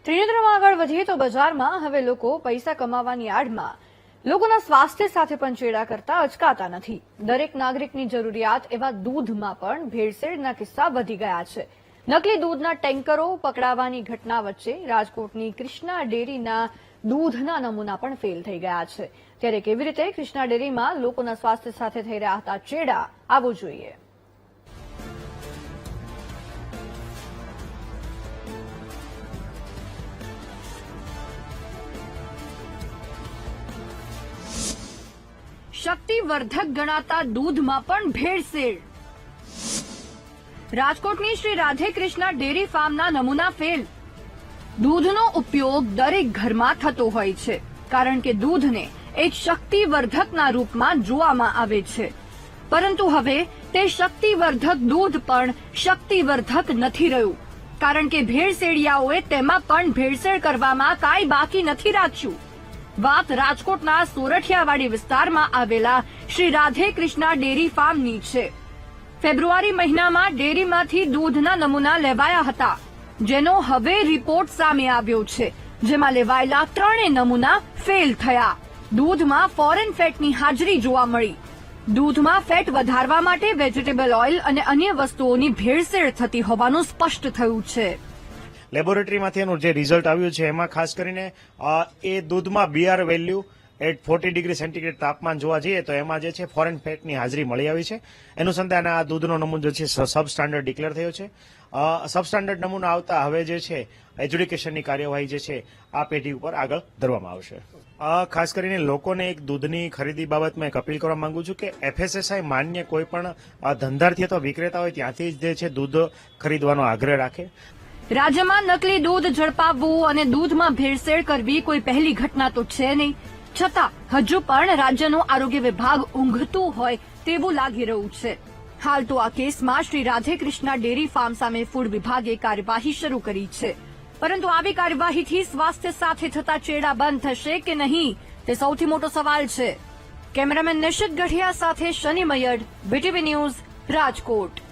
ત્રિનેત્રમાં આગળ વધીએ તો બજારમાં હવે લોકો પૈસા કમાવાની આડમાં લોકોના સ્વાસ્થ્ય સાથે પણ ચેડા કરતા અચકાતા નથી. દરેક નાગરિકની જરૂરિયાત એવા દૂધમાં પણ ભેળસેળના કિસ્સા વધી ગયા છે. નકલી દૂધના ટેન્કરો પકડાવાની ઘટના વચ્ચે રાજકોટની કૃષ્ણા ડેરીના દૂધના નમૂના પણ ફેલ થઈ ગયા છે. ત્યારે કેવી રીતે કૃષ્ણા ડેરીમાં લોકોના સ્વાસ્થ્ય સાથે થઈ રહ્યા હતા ચેડા, આવું જોઈએ. શક્તિવર્ધક ગણાતા દૂધમાં પણ ભેળસેળ. રાજકોટની શ્રી રાધે કૃષ્ણા ડેરી ફાર્મના નમૂના ફેલ. દૂધનો ઉપયોગ દરેક ઘરમાં થતો હોય છે, કારણ કે દૂધને એક શક્તિવર્ધકના રૂપમાં જોવામાં આવે છે. પરંતુ હવે તે શક્તિવર્ધક દૂધ પણ શક્તિવર્ધક નથી રહ્યું, કારણ કે ભેળસેળિયાઓએ તેમાં પણ ભેળસેળ કરવામાં કાંઈ બાકી નથી રાખ્યું. વાત રાજકોટના સોરઠિયાવાડી વિસ્તારમાં આવેલા શ્રી રાધે કૃષ્ણા ડેરી ફાર્મની છે. ફેબ્રુઆરી મહિનામાં ડેરીમાંથી દૂધના નમૂના લેવાયા હતા, જેનો હવે રિપોર્ટ સામે આવ્યો છે, જેમાં લેવાયેલા 3 નમૂના ફેલ થયા. દૂધમાં ફોરેન ફેટની હાજરી જોવા મળી. દૂધમાં ફેટ વધારવા માટે વેજીટેબલ ઓઇલ અને અન્ય વસ્તુઓની ભેળસેળ થતી હોવાનું સ્પષ્ટ થયું છે. લેબોરેટરીમાંથી એનું જે રિઝલ્ટ આવ્યું છે એમાં ખાસ કરીને એ દૂધમાં BR value at 40 degree centigrade તાપમાન જોવા જઈએ તો એમાં જે છે ફોરેન ફેટની હાજરી મળી આવી છે. અનુસંધાને આ દૂધનો નમૂનો છે સબ સ્ટાન્ડર્ડ ડિક્લેર થયો છે. સબ સ્ટાન્ડર્ડ નમૂના આવતા હવે જે છે એજ્યુડિકેશનની કાર્યવાહી જે છે આ પેઢી ઉપર આગળ ધરવામાં આવશે. ખાસ કરીને લોકોને એક દૂધની ખરીદી બાબતમાં એક અપીલ કરવા માંગુ છું કે FSSAI માન્ય કોઈ પણ ધંધાર્થી અથવા વિક્રેતા હોય ત્યાંથી જ જે છે દૂધ ખરીદવાનો આગ્રહ રાખે. રાજ્યમાં નકલી દૂધ ઝડપાવવું અને દૂધમાં ભેળસેળ કરવી કોઈ પહેલી ઘટના તો છે નહીં, છતાં હજુ પણ રાજ્યનું આરોગ્ય વિભાગ ઊંઘતું હોય તેવું લાગી રહ્યું છે. હાલ તો આ કેસમાં શ્રી રાધે કૃષ્ણા ડેરી ફાર્મ સામે ફૂડ વિભાગે કાર્યવાહી શરૂ કરી છે. પરંતુ આવી કાર્યવાહીથી સ્વાસ્થ્ય સાથે થતા ચેડા બંધ થશે કે નહીં, તે સૌથી મોટો સવાલ છે. કેમેરામેન નિશિત ગઢિયા સાથે શનિ મયડ, BTV ન્યૂઝ, રાજકોટ.